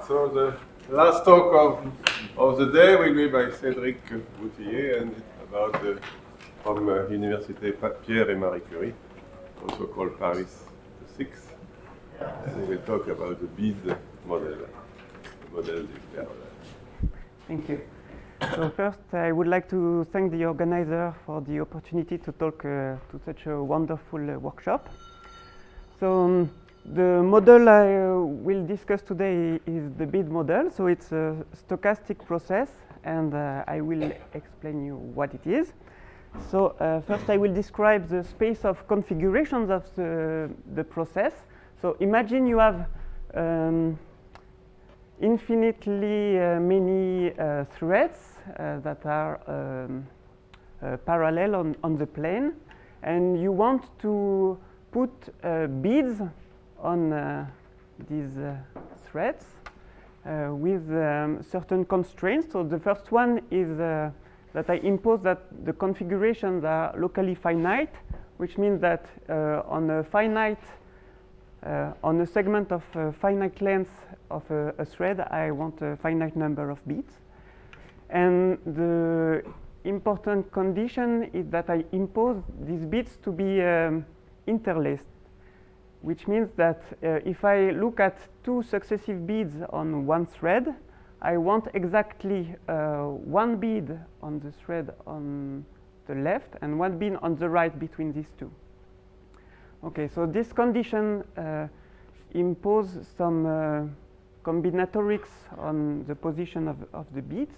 So the last talk of the day will be by Cédric Boutillier, and it's about from Université Pierre et Marie Curie, also called Paris the 6th. And he will talk about the bead model, the model d'Expert. Thank you. So first, I would like to thank the organizer for the opportunity to talk to such a wonderful workshop. So the model I will discuss today is the bead model. So it's a stochastic process, and I will explain you what it is. So first, I will describe the space of configurations of the process. So imagine you have infinitely many threads that are parallel on the plane, and you want to put beads on these threads with certain constraints. So the first one is that I impose that the configurations are locally finite, which means that on a segment of finite length of a thread, I want a finite number of beads. And the important condition is that I impose these beads to be interlaced, which means that if I look at two successive beads on one thread, I want exactly one bead on the thread on the left and one bead on the right between these two. Okay, so this condition imposes some combinatorics on the position of the beads,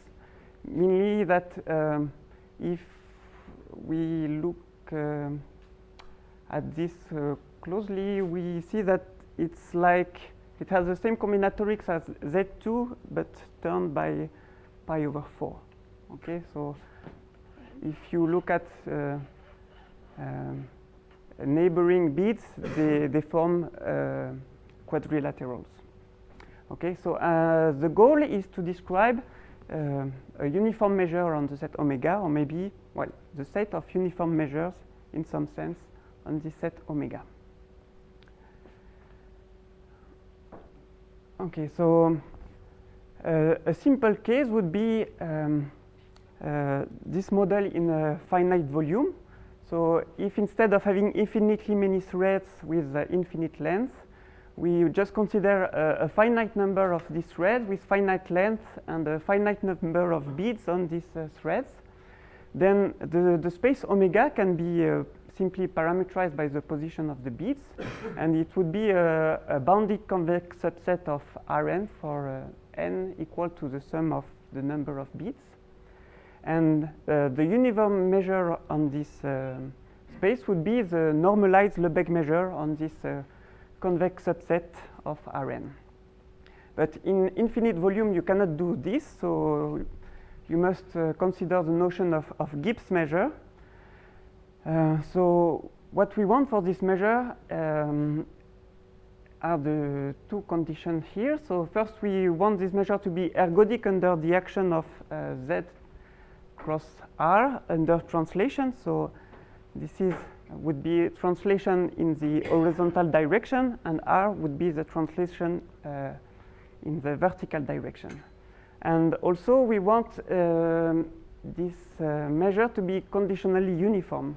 mainly that if we look at this closely, we see that it's like it has the same combinatorics as Z2, but turned by pi over 4. Okay, so if you look at neighboring beads, they form quadrilaterals. Okay, so the goal is to describe a uniform measure on the set omega, or maybe, well, the set of uniform measures in some sense on this set omega. Okay, so a simple case would be this model in a finite volume. So if instead of having infinitely many threads with infinite length, we just consider a finite number of these threads with finite length and a finite number of beads on these threads, then the space omega can be simply parameterized by the position of the beads, and it would be a bounded convex subset of Rn for n equal to the sum of the number of beads. And the uniform measure on this space would be the normalized Lebesgue measure on this convex subset of Rn. But in infinite volume, you cannot do this, so you must consider the notion of Gibbs measure. So what we want for this measure are the two conditions here. So first, we want this measure to be ergodic under the action of Z cross R under translation. So this would be translation in the horizontal direction, and R would be the translation in the vertical direction. And also, we want this measure to be conditionally uniform,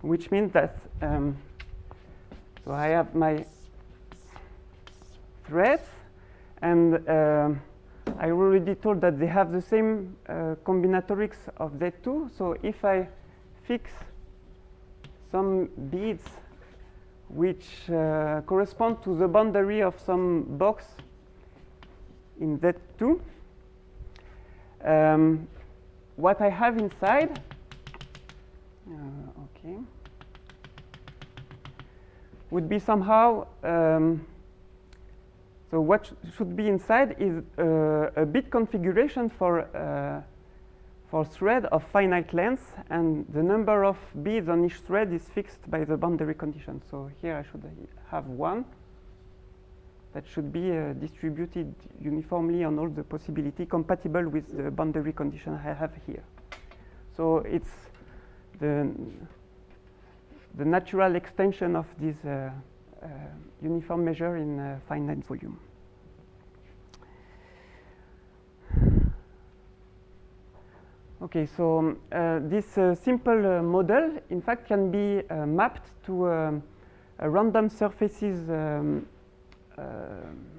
which means that so I have my threads, and I already told that they have the same combinatorics of Z2. So if I fix some beads which correspond to the boundary of some box in Z2, what I have inside okay, would be somehow so what should be inside is a bit configuration for thread of finite length, and the number of beads on each thread is fixed by the boundary condition. So here I should have one that should be distributed uniformly on all the possibility compatible with the boundary condition I have here. So it's the natural extension of this uniform measure in finite volume. Okay, so this simple model, in fact, can be mapped to a random surfaces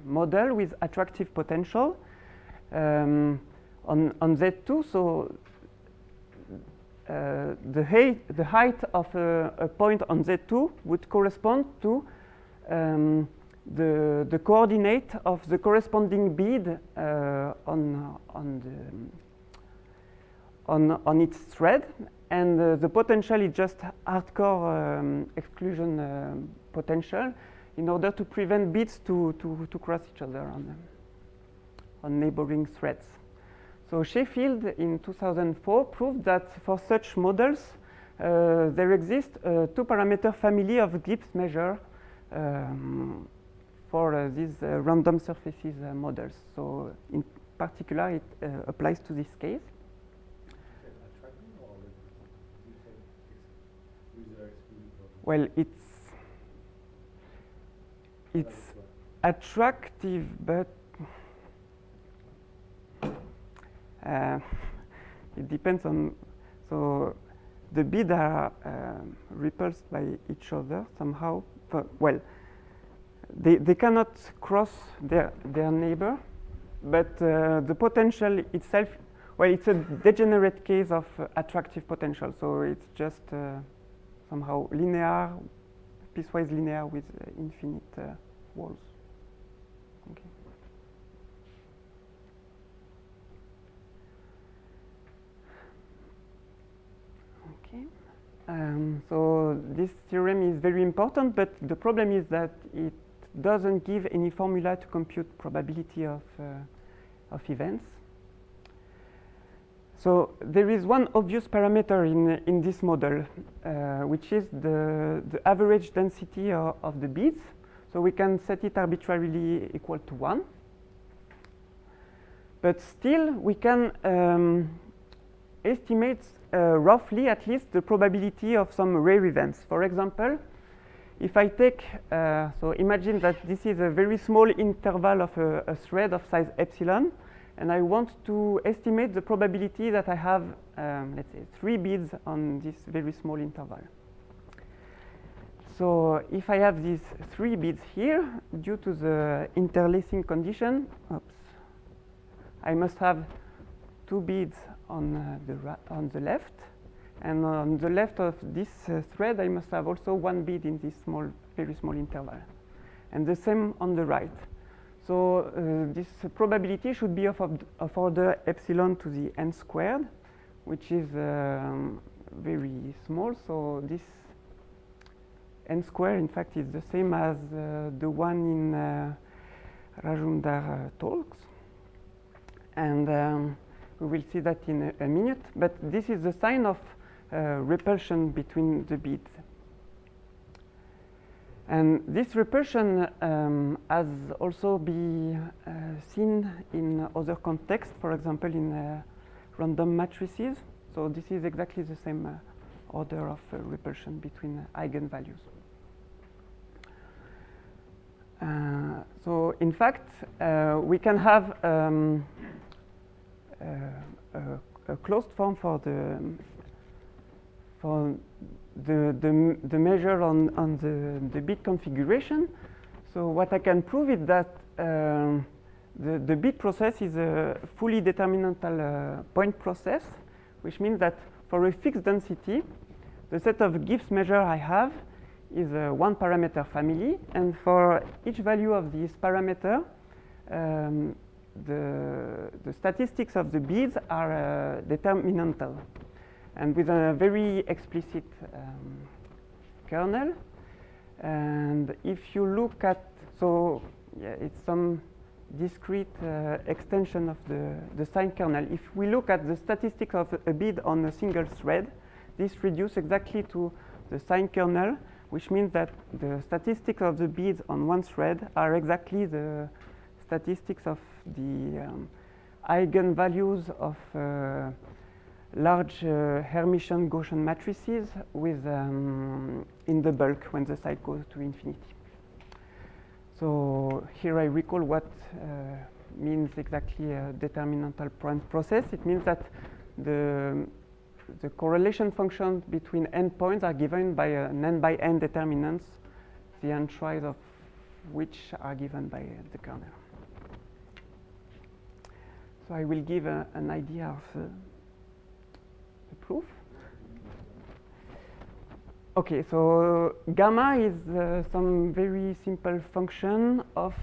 model with attractive potential on Z2. So the height of a point on Z2 would correspond to the coordinate of the corresponding bead on its thread, and the potential is just hardcore exclusion potential in order to prevent beads to cross each other on neighboring threads. So Sheffield in 2004 proved that for such models there exists a two-parameter family of Gibbs measure for these random surfaces models. So in particular it applies to this case. Well, it's attractive, but it depends on, so the beads are repulsed by each other somehow. Well, they cannot cross their neighbor, but the potential itself, well, it's a degenerate case of attractive potential, so it's just somehow linear, piecewise linear with infinite walls. Okay. Okay. So this theorem is very important, but the problem is that it doesn't give any formula to compute probability of events. So there is one obvious parameter in this model, which is the average density of the beads. So we can set it arbitrarily equal to 1. But still, we can estimate roughly at least the probability of some rare events. For example, if I take, so imagine that this is a very small interval of a thread of size epsilon, and I want to estimate the probability that I have, let's say, 3 beads on this very small interval. So if I have these 3 beads here, due to the interlacing condition, I must have 2 beads on the left, and on the left of this thread, I must have also 1 bead in this very small interval, and the same on the right. So this probability should be of order epsilon to the n squared, which is very small. So this n squared, in fact, is the same as the one in Rajumdar talks. And we will see that in a minute. But this is the sign of repulsion between the beads. And this repulsion has also been seen in other contexts, for example, in random matrices. So this is exactly the same order of repulsion between eigenvalues. So in fact, we can have a closed form for the measure on the bit configuration. So what I can prove is that the bit process is a fully determinantal point process, which means that for a fixed density, the set of Gibbs measure I have is a 1 parameter family, and for each value of this parameter, the statistics of the beads are determinantal, and with a very explicit kernel. And if you look at, so yeah, it's some discrete extension of the sign kernel. If we look at the statistics of a bead on a single thread, this reduces exactly to the sign kernel, which means that the statistics of the beads on one thread are exactly the statistics of the eigenvalues of large Hermitian Gaussian matrices with in the bulk when the size goes to infinity. So here I recall what means exactly a determinantal point process. It means that the correlation functions between endpoints are given by an n by n determinants, the entries of which are given by the kernel. So I will give an idea of the proof. Okay, so gamma is some very simple function of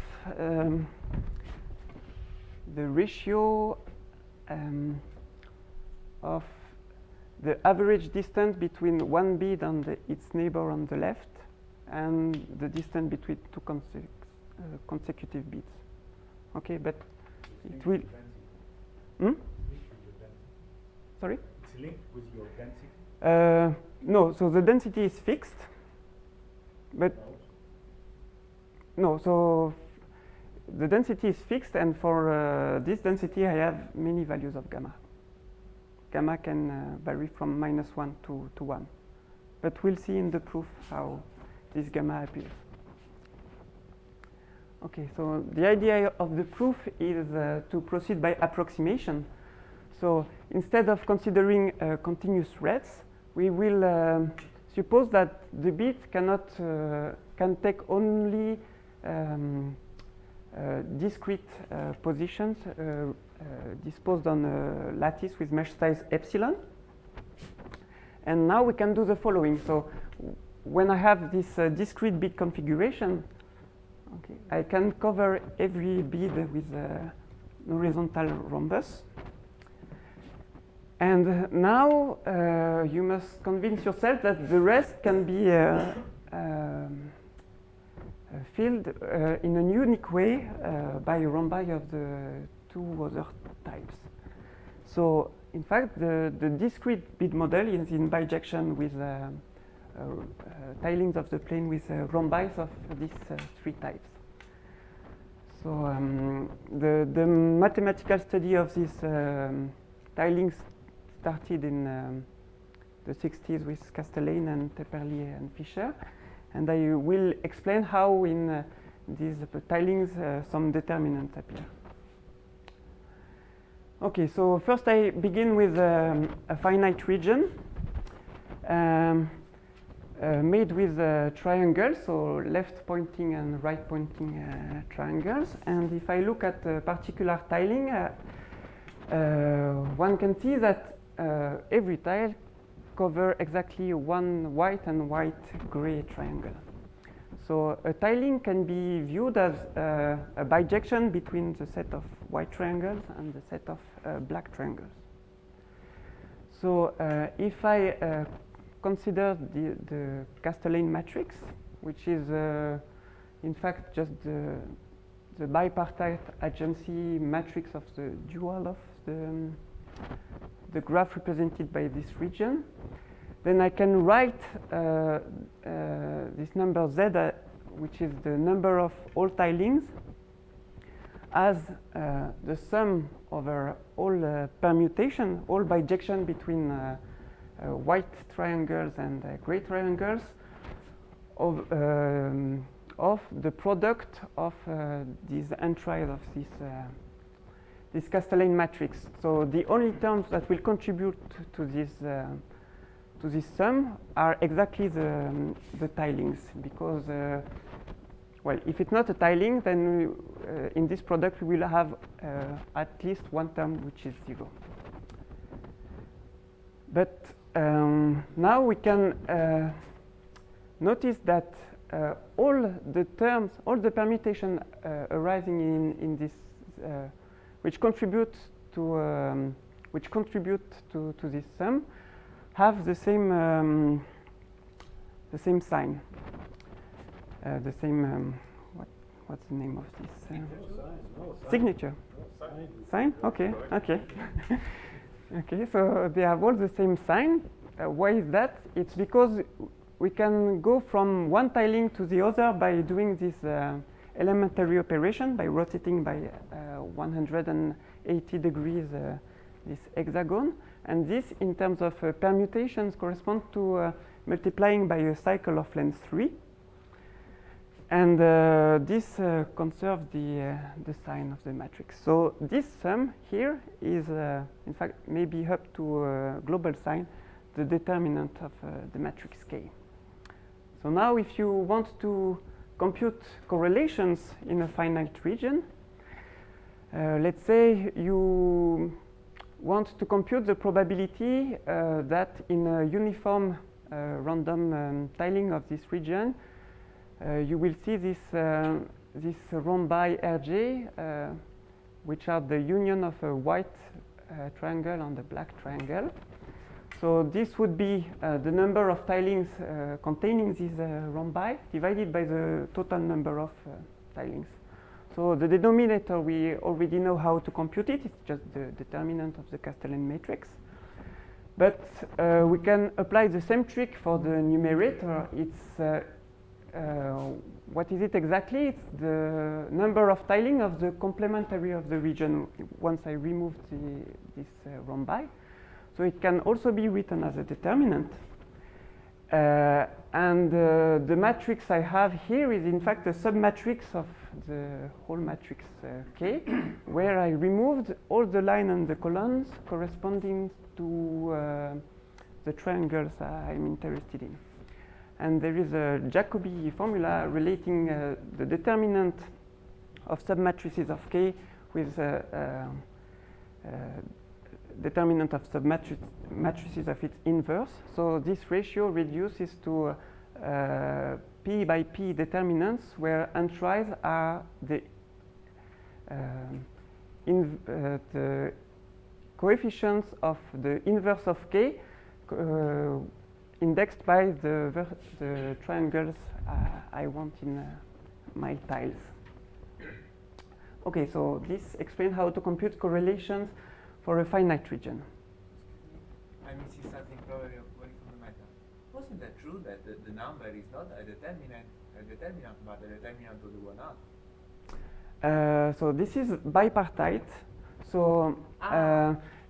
the ratio of the average distance between one bead and its neighbor on the left and the distance between two consecutive beads. Okay, but it will. Sorry? It's linked with your density? No, so the density is fixed, but no, so the density is fixed, and for this density I have many values of gamma. Gamma can vary from -1 to 1, but we'll see in the proof how this gamma appears. Okay, so the idea of the proof is to proceed by approximation. So instead of considering continuous threads, we will suppose that the bead can take only discrete positions disposed on a lattice with mesh size epsilon. And now we can do the following. So when I have this discrete bead configuration, okay, I can cover every bead with a horizontal rhombus. And now you must convince yourself that the rest can be filled in a unique way by rhombi of the two other types. So in fact, the discrete bead model is in bijection with tilings of the plane with rhombis of these three types. So the mathematical study of these tilings started in the 60s with Castellane and Tepperle and Fischer, and I will explain how in these tilings some determinants appear. Okay, so first I begin with a finite region made with triangles, so left pointing and right pointing triangles. And if I look at a particular tiling, one can see that every tile covers exactly one white and white-gray triangle. So a tiling can be viewed as a bijection between the set of white triangles and the set of black triangles. So if I consider the Castellane matrix, which is in fact just the bipartite adjacency matrix of the dual of the graph represented by this region, then I can write this number z, which is the number of all tilings, as the sum over all permutation, all bijection between white triangles and gray triangles of the product of these entries of this Castellane matrix. So the only terms that will contribute to this sum are exactly the tilings, because well, if it's not a tiling, then in this product we will have at least one term which is 0. But now we can notice that all the terms, all the permutation arising in this, which contribute to this sum, have the same sign, the same what's the name of this signature? Sign? Okay, okay. Okay, so they have all the same sign. Why is that? It's because we can go from one tiling to the other by doing this elementary operation, by rotating by 180 degrees this hexagon. And this, in terms of permutations, corresponds to multiplying by a cycle of length 3. And this conserves the sign of the matrix. So this sum here is, in fact, maybe up to a global sign, the determinant of the matrix K. So now if you want to compute correlations in a finite region, let's say you want to compute the probability that in a uniform random tiling of this region, you will see this rhombi Rj, which are the union of a white triangle and a black triangle. So this would be the number of tilings containing these rhombi divided by the total number of tilings. So the denominator, we already know how to compute it. It's just the determinant of the Castellan matrix. But we can apply the same trick for the numerator. It's what is it exactly? It's the number of tiling of the complementary of the region once I remove this rhombi. So it can also be written as a determinant. And the matrix I have here is in fact a submatrix of the whole matrix K, where I removed all the lines and the columns corresponding to the triangles I'm interested in. And there is a Jacobi formula relating the determinant of submatrices of K with determinant of submatrices of its inverse. So this ratio reduces to P by P determinants where entries are the coefficients of the inverse of K indexed by the triangles I want in my tiles. Okay, so this explains how to compute correlations for a finite region. I missing something probably very fundamental. Wasn't that true that the number is not a determinant, but a determinant of the one out? So this is bipartite. So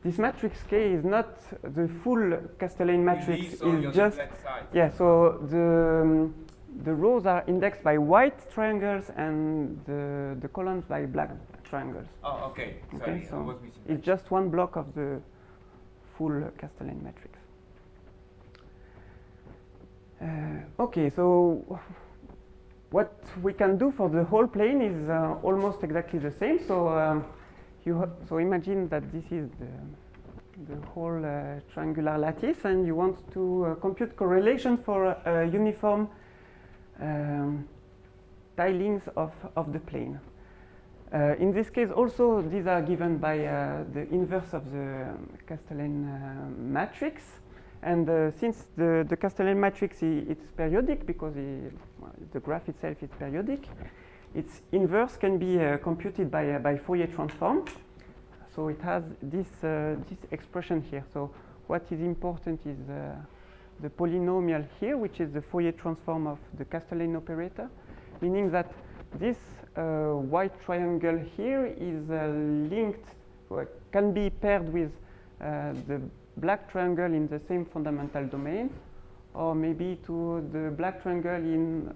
this matrix K is not the full Castellan matrix. It's just So the rows are indexed by white triangles and the columns by black triangles. Oh, okay. Sorry, so I was missing. it's just one block of the full Castellan matrix. Okay, so what we can do for the whole plane is almost exactly the same. So so imagine that this is the whole triangular lattice, and you want to compute correlation for uniform tilings of the plane. In this case, also, these are given by the inverse of the Castellan matrix. And since the Castellan matrix it's periodic because the graph itself is periodic, its inverse can be computed by Fourier transform. So it has this expression here. So what is important is the polynomial here, which is the Fourier transform of the Castellan operator, meaning that this white triangle here is linked, can be paired with the black triangle in the same fundamental domain, or maybe to the black triangle in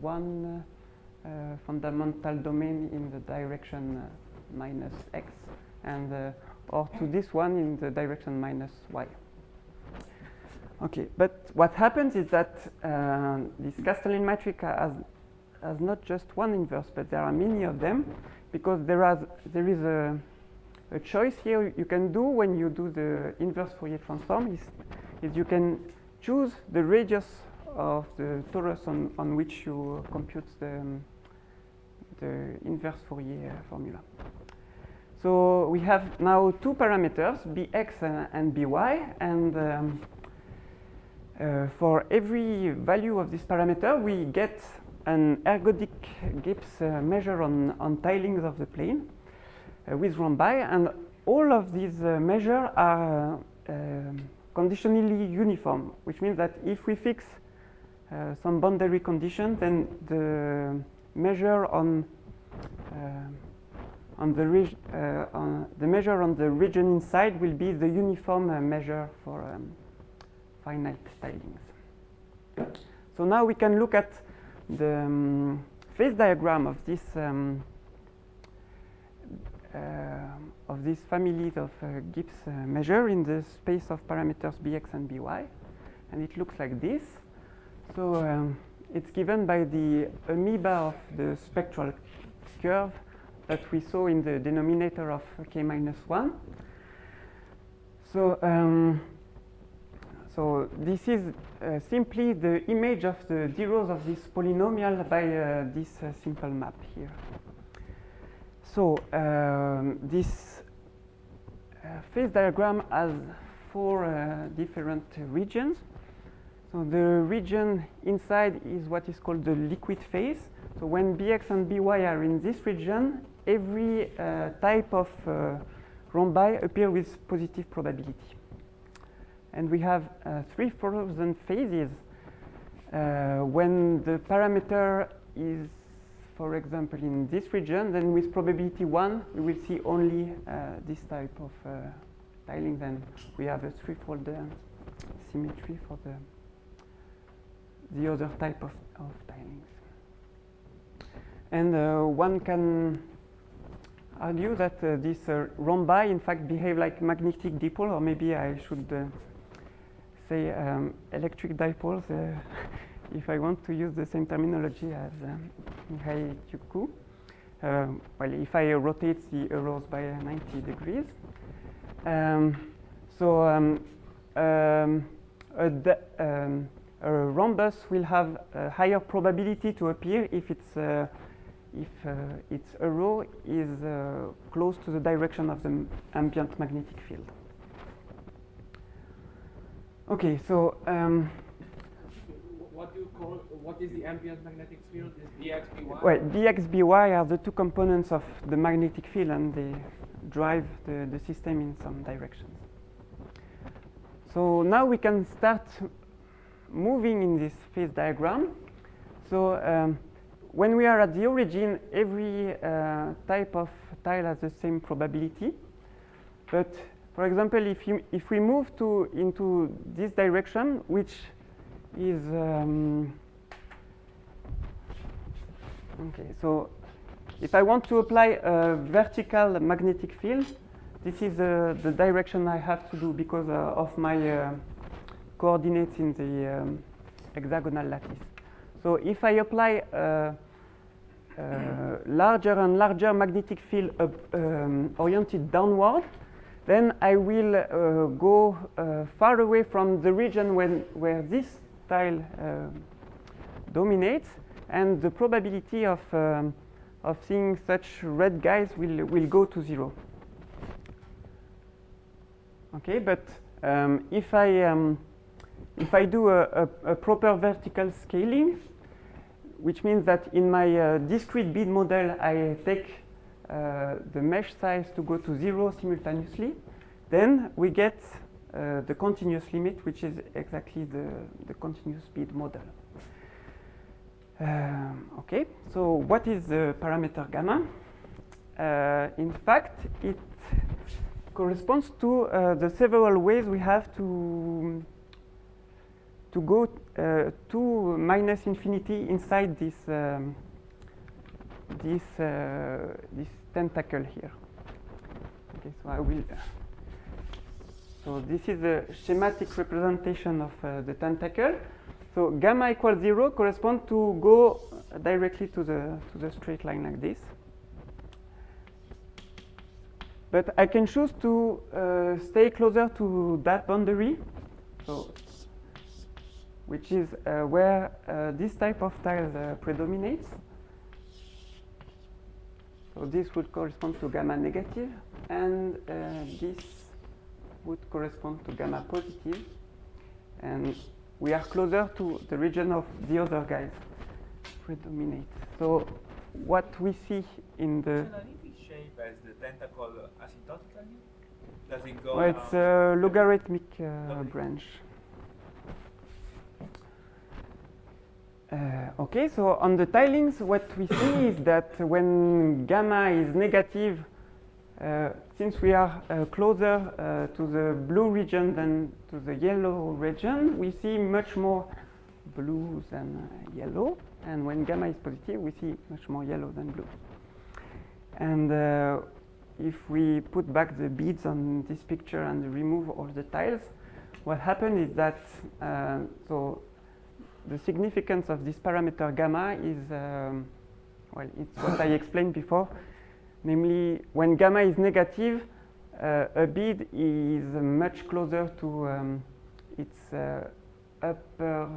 one fundamental domain in the direction minus x, and or to this one in the direction minus y. Okay, but what happens is that this Castellan matrix has not just one inverse, but there are many of them, because there is a choice here you can do when you do the inverse Fourier transform is you can choose the radius of the torus on which you compute the inverse Fourier formula. So we have now two parameters, bx and by, and for every value of this parameter we get an ergodic Gibbs measure on tilings of the plane with rhombi, and all of these measures are conditionally uniform, which means that if we fix some boundary condition, then the measure on the measure on the region inside will be the uniform measure for finite tilings. So now we can look at the phase diagram of these families of Gibbs measure in the space of parameters bx and by, and it looks like this. So it's given by the amoeba of the spectral curve that we saw in the denominator of k minus 1. So, so this is simply the image of the zeros of this polynomial by this simple map here. So this phase diagram has 4 different regions. So the region inside is what is called the liquid phase. So when bx and by are in this region, every type of rhombi appear with positive probability. And we have 3 frozen phases when the parameter is, for example, in this region, then with probability 1, we will see only this type of tiling. Then we have a threefold symmetry for the other type of tilings. And one can argue that these rhombi, in fact, behave like magnetic dipole, or maybe I should say electric dipoles, if I want to use the same terminology as Mihai Ciucu. Well, if I rotate the arrows by 90 degrees. A rhombus will have a higher probability to appear if its arrow is close to the direction of the ambient magnetic field. Okay, so what is the ambient magnetic field? Is Bx, By? Well, Bx, By are the 2 components of the magnetic field, and they drive the system in some directions. So now we can start moving in this phase diagram. So when we are at the origin, every type of tile has the same probability. But for example, if we move into this direction, which is okay, so if I want to apply a vertical magnetic field, this is the direction I have to do because of my coordinates in the hexagonal lattice. So if I apply larger and larger magnetic field oriented downward, then I will go far away from the region where this tile dominates, and the probability of seeing such red guys will go to 0. Okay, but if I do a proper vertical scaling, which means that in my discrete bead model I take the mesh size to go to 0 simultaneously, then we get the continuous limit, which is exactly the continuous bead model. Okay, so what is the parameter gamma? In fact, it corresponds to the several ways we have to go to minus infinity inside this this tentacle here. Okay, so I will. So this is a schematic representation of the tentacle. So gamma equals 0 corresponds to go directly to the straight line like this. But I can choose to stay closer to that boundary, so which is where this type of tiles predominates. So this would correspond to gamma negative, and this would correspond to gamma positive. And we are closer to the region of the other guys predominate. So what we see in the shape as the tentacle asymptotically? Does it go? Well, it's a logarithmic branch. Okay, so on the tilings, what we see is that when gamma is negative, since we are closer to the blue region than to the yellow region, we see much more blue than yellow. And when gamma is positive, we see much more yellow than blue. And if we put back the beads on this picture and remove all the tiles, what happened is that so the significance of this parameter gamma is, well, it's what I explained before. Namely, when gamma is negative, a bead is much closer to its upper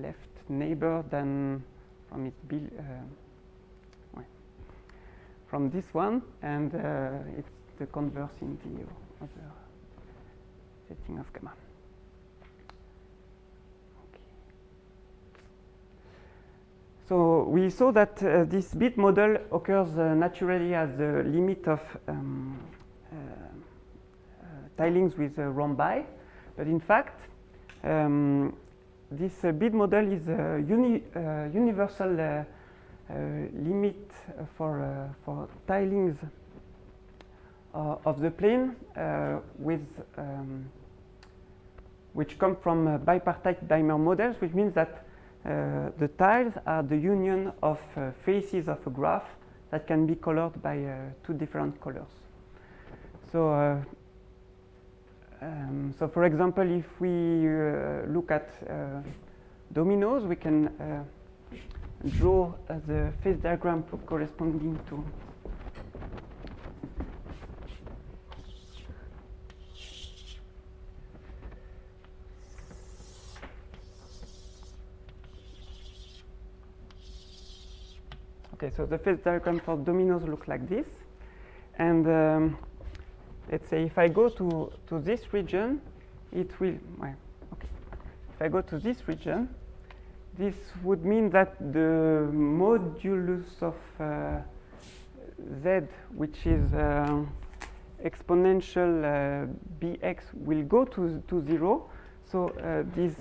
left neighbor than from its from this one, and it's the converse in the other setting of gamma. Okay. So we saw that this bead model occurs naturally as the limit of tilings with rhombi, but in fact this bead model is a universal limit for tilings of the plane which come from bipartite dimer models, which means that the tiles are the union of faces of a graph that can be colored by two different colors. So, so for example, if we look at dominoes, we can draw the phase diagram corresponding to okay, so the phase diagram for dominoes looks like this, and let's say if I go to this region, it will, well, okay. If I go to this region, this would mean that the modulus of z, which is exponential bx, will go to 0. So these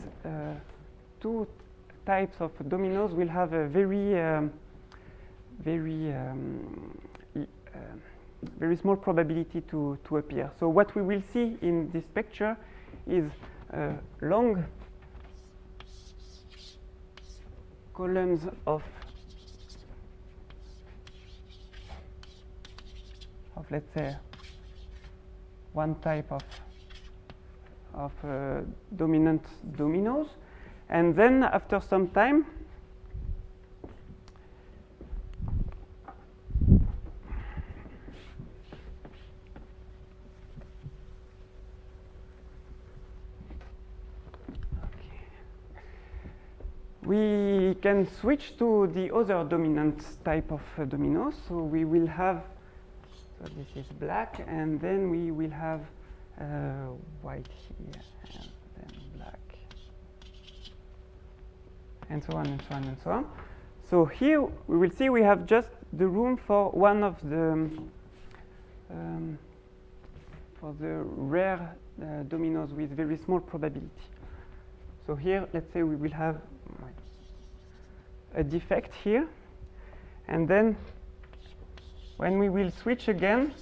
two types of dominoes will have a very small probability to appear. So what we will see in this picture is long columns of let's say one type of dominant dominoes, and then after some time we can switch to the other dominant type of dominoes. So we will have, so this is black, and then we will have white here, and then black, and so on and so on and so on. So here we will see we have just the room for one of the rare dominoes with very small probability. So here, let's say we will have a defect here, and then when we will switch again,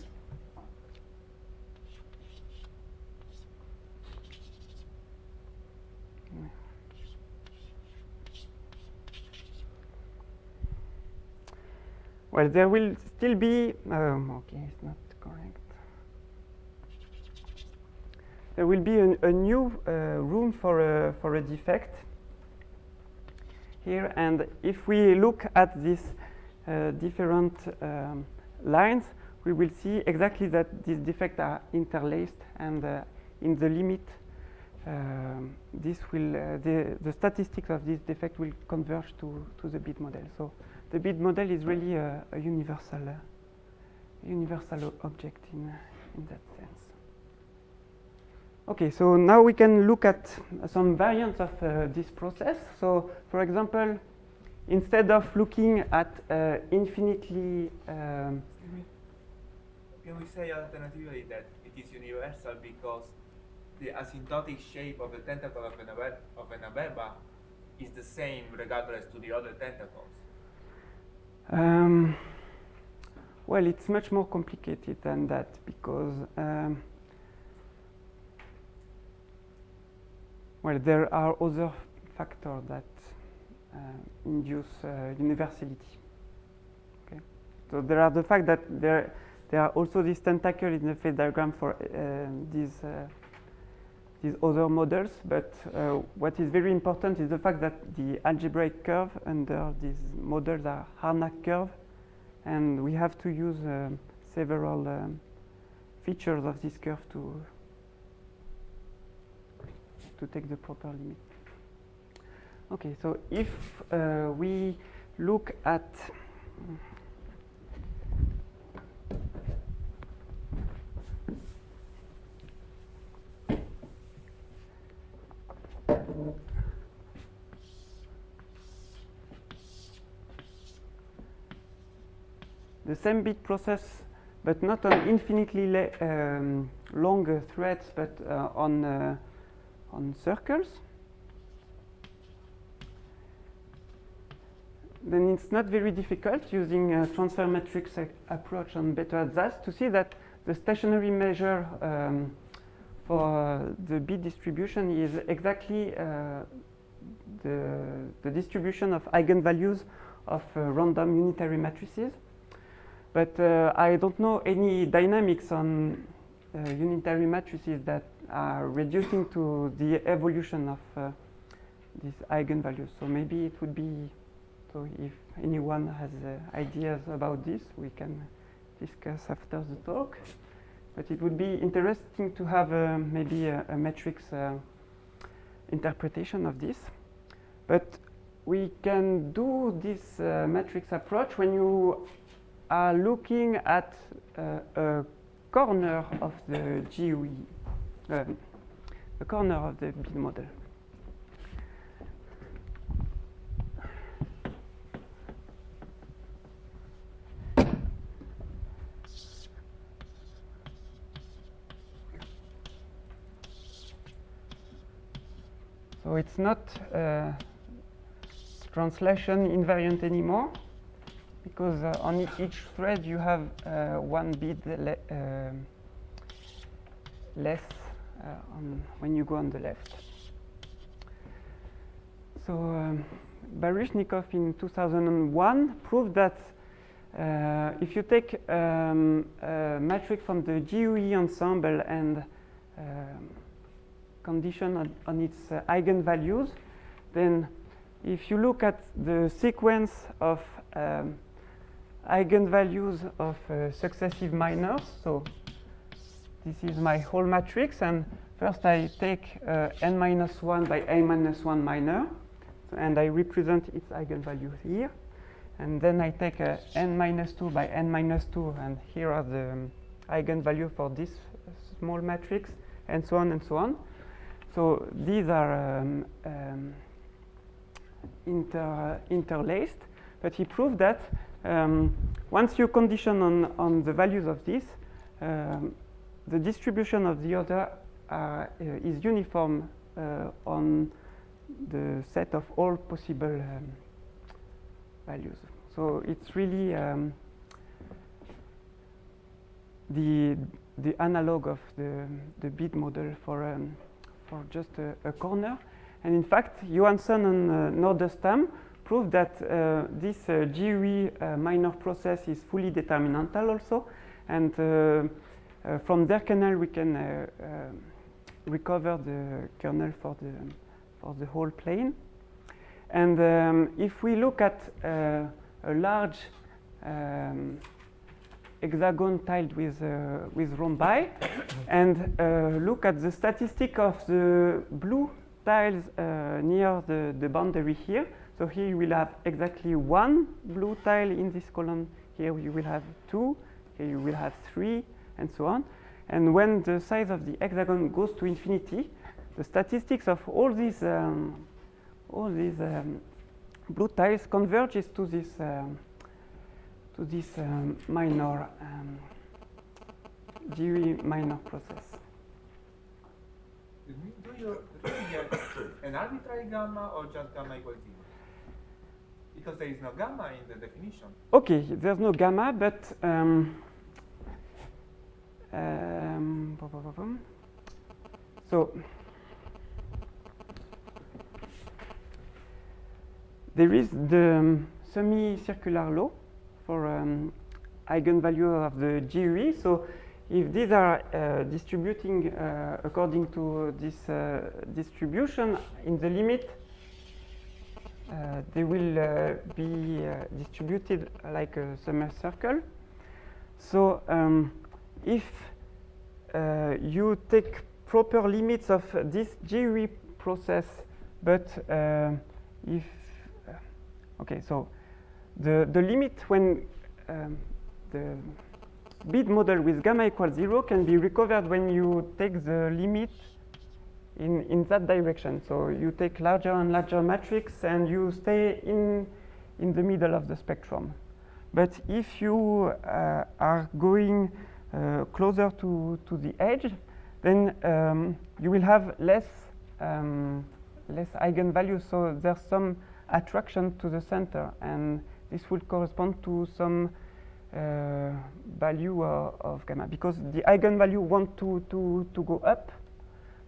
well, there will still be, okay, it's not correct. There will be a new room for a defect here, and if we look at these different lines, we will see exactly that these defects are interlaced, and in the limit, this will the statistics of this defect will converge to the bead model. So the bead model is really a universal object in that sense. Okay, so now we can look at some variants of this process. So, for example, instead of looking at infinitely Can we say alternatively that it is universal because the asymptotic shape of the tentacle of an ameba is the same regardless to the other tentacles? Well, it's much more complicated than that, because well, there are other factors that induce universality. Okay. So there are the fact that there are also these tentacles in the phase diagram for these other models, but what is very important is the fact that the algebraic curve under these models are Harnack curve, and we have to use several features of this curve to take the proper limit. Okay, so if we look at the same bit process, but not on infinitely long threads, but on circles, then it's not very difficult using a transfer matrix approach on beta ZAS to see that the stationary measure for the bit distribution is exactly the distribution of eigenvalues of random unitary matrices. But I don't know any dynamics on unitary matrices that are reducing to the evolution of these eigenvalues. So maybe it would be, so if anyone has ideas about this, we can discuss after the talk. But it would be interesting to have maybe a matrix interpretation of this. But we can do this matrix approach when you are looking at a corner of the GUE, a corner of the bit model. So it's not translation invariant anymore, because on each thread you have one bit less when you go on the left. So Baryshnikov in 2001 proved that if you take a matrix from the GUE ensemble and condition on its eigenvalues, then if you look at the sequence of eigenvalues of successive minors, so this is my whole matrix, and first I take n-1 by n-1 minor, and I represent its eigenvalues here, and then I take n-2 by n-2, and here are the eigenvalues for this small matrix, and so on and so on. So these are interlaced, but he proved that once you condition on the values of this, the distribution of the other is uniform on the set of all possible values. So it's really the analog of the bit model for just a corner. And in fact, Johansson and Nordestam proved that this GUE minor process is fully determinantal also, and from their kernel we can recover the kernel for the whole plane. And if we look at a large hexagon tiled with rhombi and look at the statistic of the blue tiles near the boundary here. So here you will have exactly one blue tile in this column. Here you will have 2. Here you will have 3, and so on. And when the size of the hexagon goes to infinity, the statistics of all these blue tiles converges to this minor GUE minor process. Do you get an arbitrary gamma or just gamma equals 0? Because there is no gamma in the definition. Okay, there's no gamma, but so there is the semicircular law for eigenvalue of the GUE. So if these are distributing according to this distribution in the limit, they will be distributed like a semicircle. So if you take proper limits of this GUE process, but if okay, so the limit when the bead model with gamma equals 0 can be recovered when you take the limit in that direction. So you take larger and larger matrix and you stay in the middle of the spectrum. But if you are going closer to the edge, then you will have less eigenvalues. So there's some attraction to the center, and this will correspond to some value of gamma, because the eigenvalue want to go up.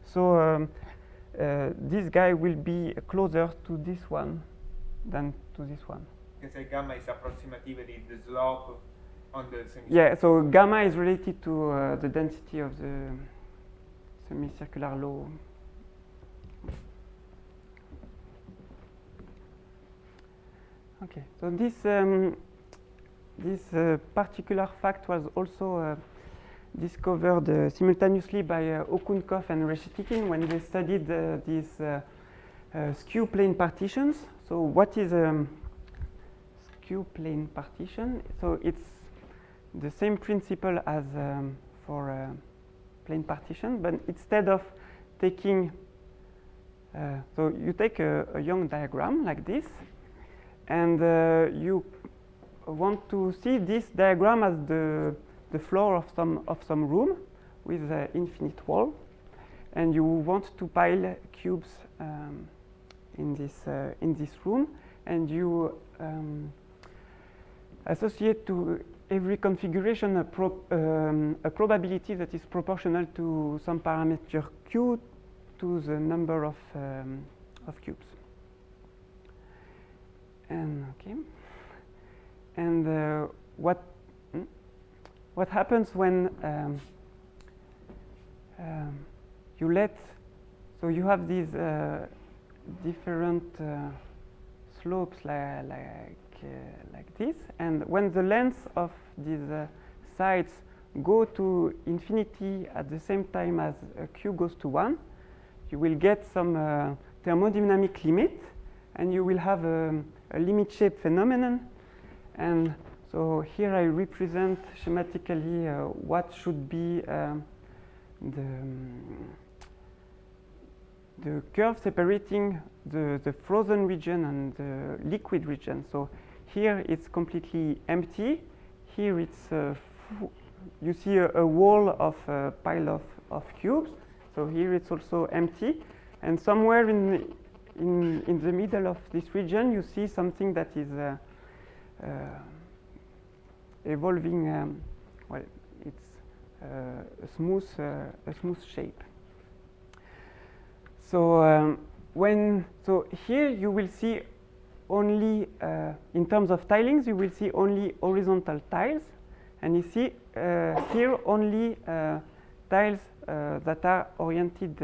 So this guy will be closer to this one than to this one. You can say gamma is approximately the slope on the semicircle. Yeah, so gamma is related to the density of the semicircular law. Okay, so this particular fact was also discovered simultaneously by Okunkov and Reshetikin when they studied these skew plane partitions. So what is a skew plane partition? So it's the same principle as for plane partition, but instead of taking, so you take a Young diagram like this, and you want to see this diagram as the floor of some room with an infinite wall, and you want to pile cubes in this room, and you associate to every configuration a probability that is proportional to some parameter q to the number of cubes. And okay, and what happens when you let, so you have these different slopes like this, and when the length of these sides go to infinity at the same time as q goes to 1, you will get some thermodynamic limit, and you will have a limit shape phenomenon. And so here I represent schematically what should be the curve separating the frozen region and the liquid region. So here it's completely empty. Here it's you see a wall of a pile of cubes. So here it's also empty, and somewhere in the middle of this region you see something that is evolving. Well, it's a smooth shape. So so here you will see only in terms of tilings you will see only horizontal tiles, and you see here only tiles that are oriented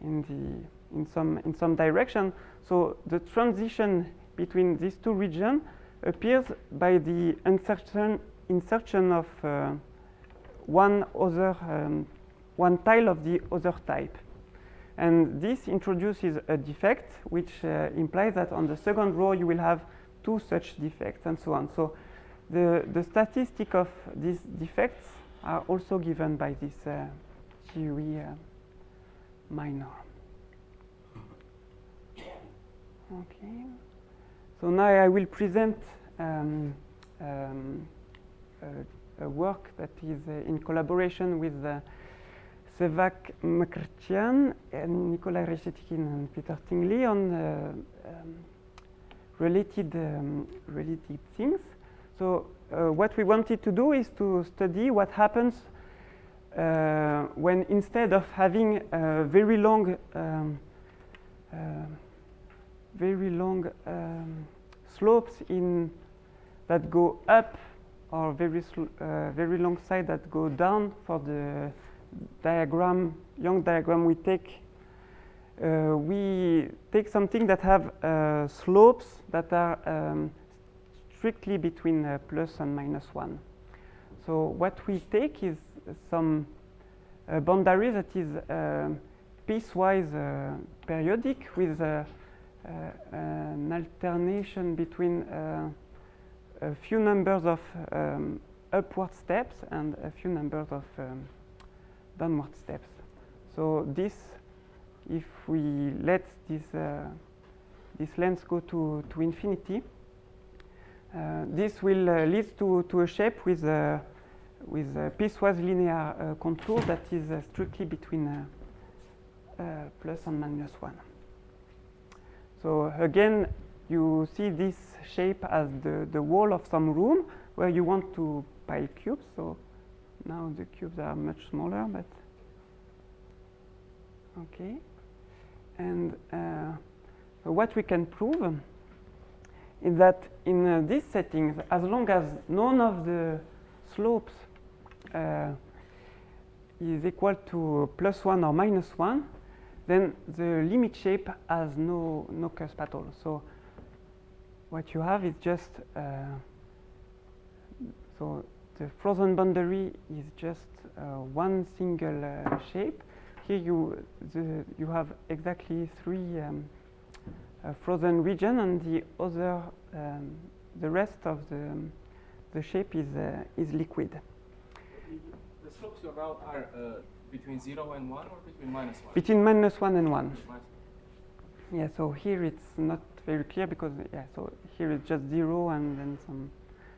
in some direction. So the transition between these two regions appears by the insertion of one tile of the other type. And this introduces a defect, which implies that on the second row you will have two such defects, and so on. So the statistic of these defects are also given by this GUE minor. Okay. So now I will present a work that is in collaboration with Cédric Boutillier and Nicolas Reshetikin and Peter Tingley on related things. So what we wanted to do is to study what happens when, instead of having a very long very long slopes that go up, or very long side that go down. For the diagram, Young diagram, we take something that have slopes that are strictly between plus and -1. So what we take is some boundary that is piecewise periodic, with an alternation between a few numbers of upward steps and a few numbers of downward steps. So this, if we let this length go to infinity, this will lead to a shape with a piecewise linear contour that is strictly between plus and -1. So again, you see this shape as the wall of some room where you want to pile cubes. So now the cubes are much smaller, but okay. And so what we can prove is that in these settings, as long as none of the slopes is equal to +1 or -1, then the limit shape has no cusp at all. So what you have is just so the frozen boundary is just one single shape. Here you have exactly 3 frozen region, and the rest of the shape is liquid. The slopes around are between 0 and 1 or between -1? Between -1 and 1. Yeah, so here it's not very clear because, yeah, so here it's just 0 and then some,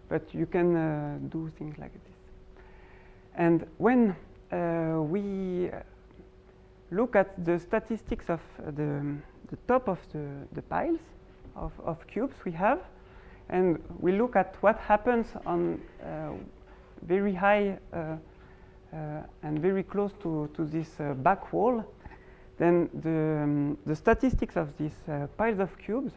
but you can do things like this. And when we look at the statistics of the top of the piles of cubes we have, and we look at what happens on very high and very close to this back wall, then the statistics of these piles of cubes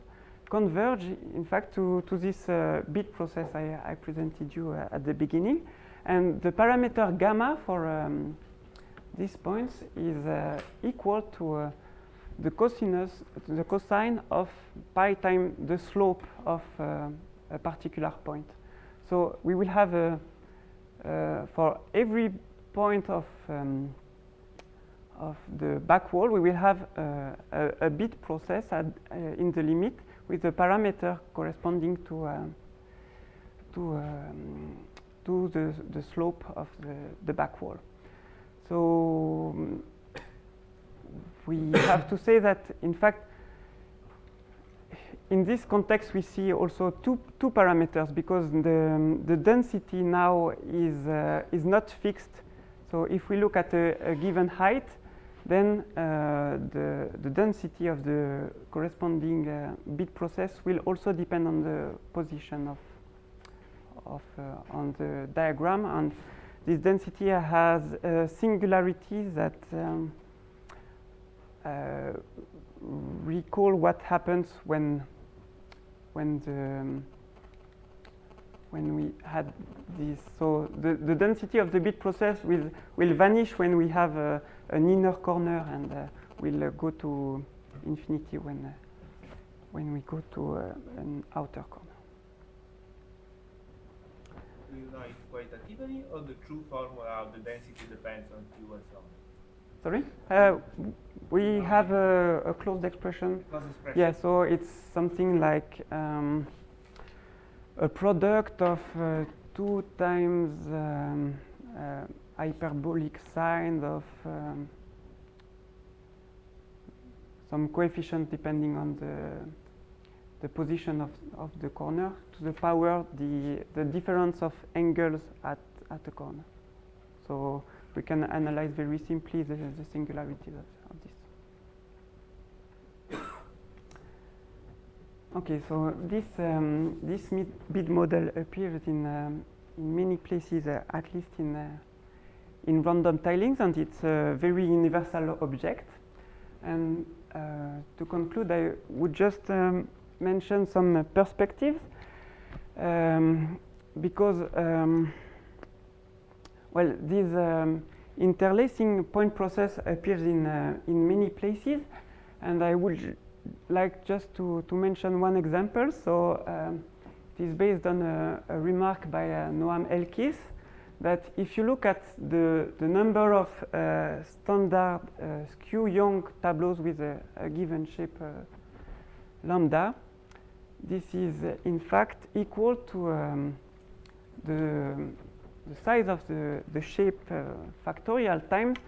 converge, in fact, to this bead process I presented you at the beginning. And the parameter gamma for these points is equal to the cosine of pi times the slope of a particular point. So we will have for every point of the back wall, we will have a bead process in the limit with a parameter corresponding to the slope of the back wall. So we have to say that, in fact, in this context, we see also two parameters, because the density now is not fixed. So if we look at a given height, then the density of the corresponding bead process will also depend on the position on the diagram, and this density has singularities that recall what happens when we had this. So the density of the bead process will vanish when we have an inner corner, and will go to infinity when we go to an outer corner. Do you know it qualitatively, or the true formula of the density depends on Q and so on? Sorry? We have a closed expression. Closed expression. Yeah, so it's something like a product of 2 times hyperbolic sine of some coefficient depending on the position of the corner, to the power the difference of angles at the corner. So we can analyze very simply the singularities of this. Okay, so this bead model appears in many places, at least in random tilings, and it's a very universal object. And to conclude, I would just mention some perspectives because, well, this interlacing point process appears in many places, and I would like just to mention one example. So it is based on a remark by Noam Elkis, that if you look at the number of standard skew-Young tableaus with a given shape lambda, this is in fact equal to the size of the shape factorial times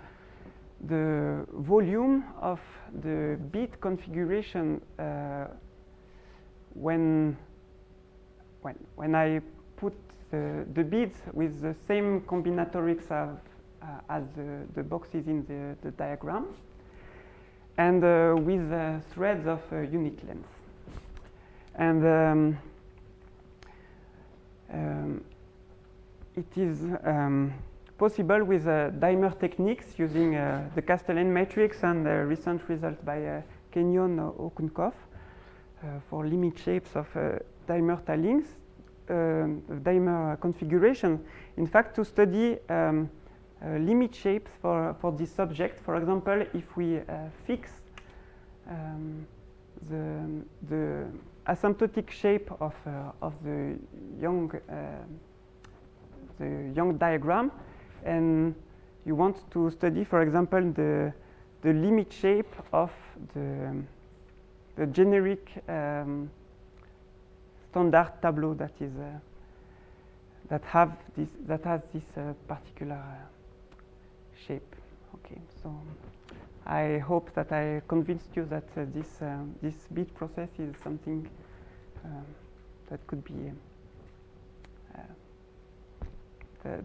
the volume of the bead configuration when I put the beads with the same combinatorics as the boxes in the diagram, and with threads of unit length. And it is possible with dimer techniques using the Castellan matrix and recent results by Kenyon Okunkov for limit shapes of dimer tilings, dimer configuration. In fact, to study limit shapes for this subject, for example, if we fix the asymptotic shape of the Young diagram, and you want to study, for example, the limit shape of the generic standard tableau that is that has this particular shape. Okay, so I hope that I convinced you that this bead process is something that could be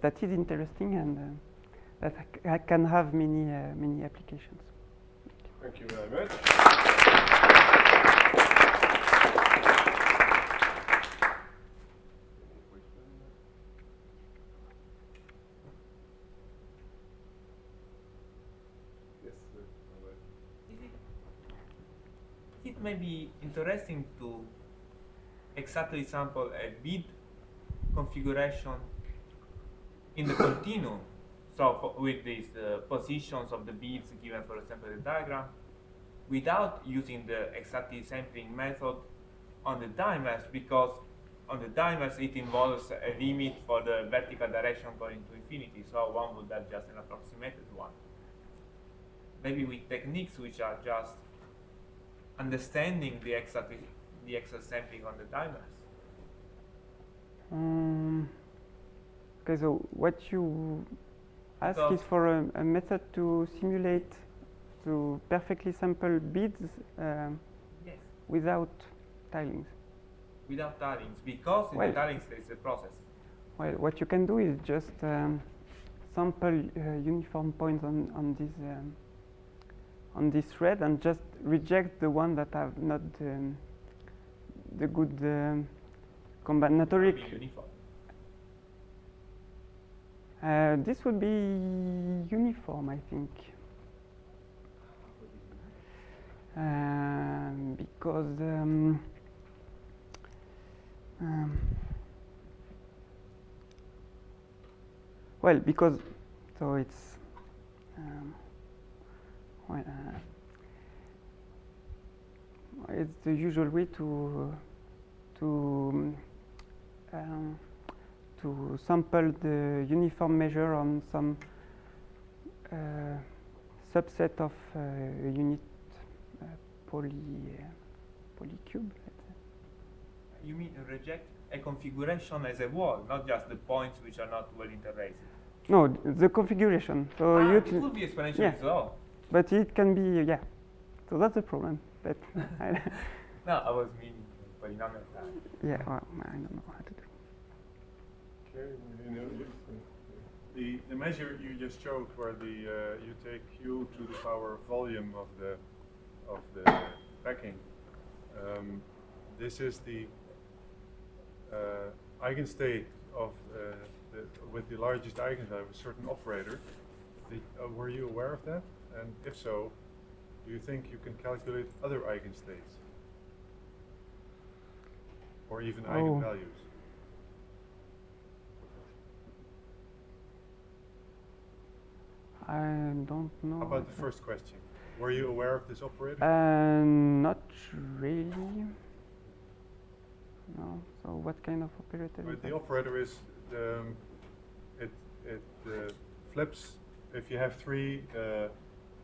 that is interesting and that can have many applications. Thank you very much. It may be interesting to exactly sample a bead configuration in the continuum. So with these positions of the beads given, for example, the diagram, without using the exactly sampling method on the dimers, because on the dimers it involves a limit for the vertical direction going to infinity, so one would have just an approximated one. Maybe with techniques which are just understanding the exact sampling on the dimers. Okay, so what you ask is for a method to simulate, to perfectly sample beads Yes. without tilings. Without tilings, because in the tilings there is a process. Well, what you can do is just sample uniform points on this thread and just reject the one that have not the good combinatoric. Uniform. This would be uniform, I think, because well, because so it's it's the usual way to sample the uniform measure on some subset of unit polycube. You mean reject a configuration as a wall, not just the points which are not well interlaced? No, the configuration. So it would be exponential as well. But it can be, yeah. So that's the problem. But no, I was meaning polynomial time. Yeah, well, I don't know how to do. Okay, the measure you just showed, where you take Q to the power volume of the packing. This is the eigenstate of with the largest eigenvalue of a certain operator. Were you aware of that? And if so, do you think you can calculate other eigenstates? Or even eigenvalues? I don't know. How about the first question? Were you aware of this operator? Not really. No. So what kind of operator is The that? operator is it flips. If you have three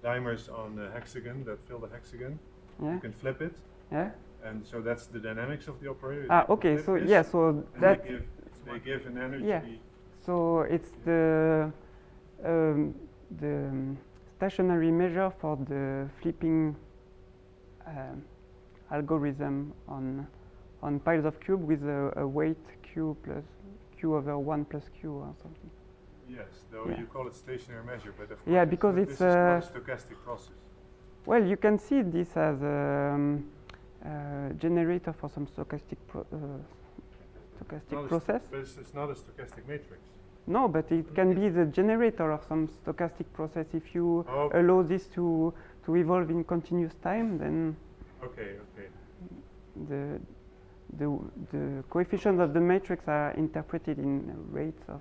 dimers on a hexagon that fill the hexagon, Yeah. you can flip it, Yeah. and so that's the dynamics of the operator. Ah, You okay. flip So this, yeah. So and that. they give an energy. Yeah. So it's the stationary measure for the flipping algorithm on piles of cube with a weight q plus q over 1 plus q or something. Yes, though Yeah. you call it stationary measure, but of Yeah, course because this it's is not a stochastic process. well, you can see this as a generator for some stochastic Not a process. but it's not a stochastic matrix. No, but it can be the generator of some stochastic process. If you Oh. allow this to evolve in continuous time, then Okay. the coefficients of the matrix are interpreted in rates of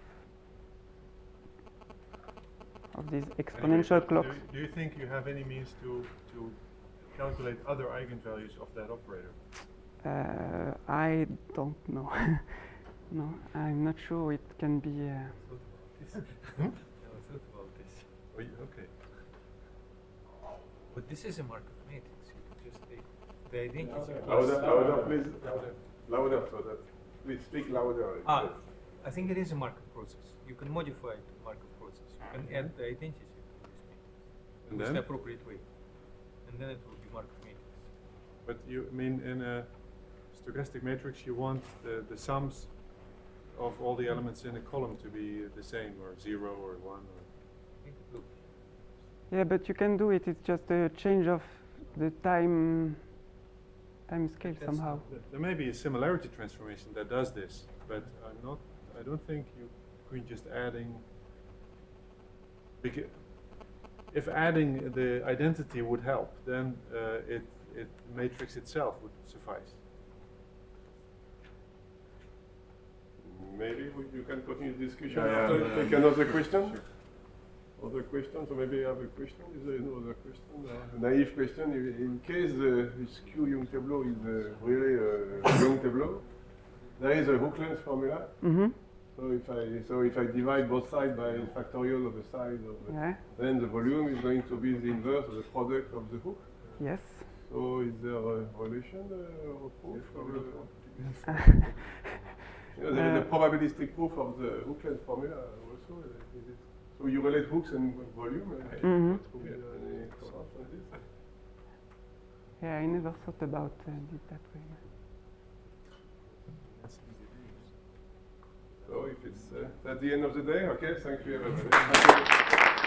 these exponential Anyway, clocks. do you think you have any means to calculate other eigenvalues of that operator? I don't know. No, I'm not sure it can be. Okay. But this is a Markov matrix. You can just take the identity. Louder, please. Louder, so that please speak louder. I think it is a Markov process. You can modify it to Markov process. You can add the identity to this matrix And with then? the appropriate way, and then it will be Markov matrix. But you mean in a stochastic matrix you want the sums of all the elements in a column to be the same, or 0 or 1? Or I think it will be. Yeah, but you can do it. It's just a change of the time scale That's somehow. there may be a similarity transformation that does this, but I don't think you could just adding, because if adding the identity would help, then the matrix itself would suffice. Maybe you can continue the discussion Yeah, after. yeah. Take another question. Sure. Other question. So maybe you have a question. Is there no other question? A naive question. In case this Q-Young tableau is really a Young tableau, there is a hook length formula. Mm-hmm. So if I divide both sides by factorial of the side of the, Yeah. then the volume is going to be the inverse of the product of the hook. Yes. So is there a relation or proof? There is a probabilistic proof of the hook length formula also. Is it? So you relate hooks and volume. Mhm. Any comments on this? Yeah, I never thought about it that way. So if it's at the end of the day, okay, thank you everybody. Thank you.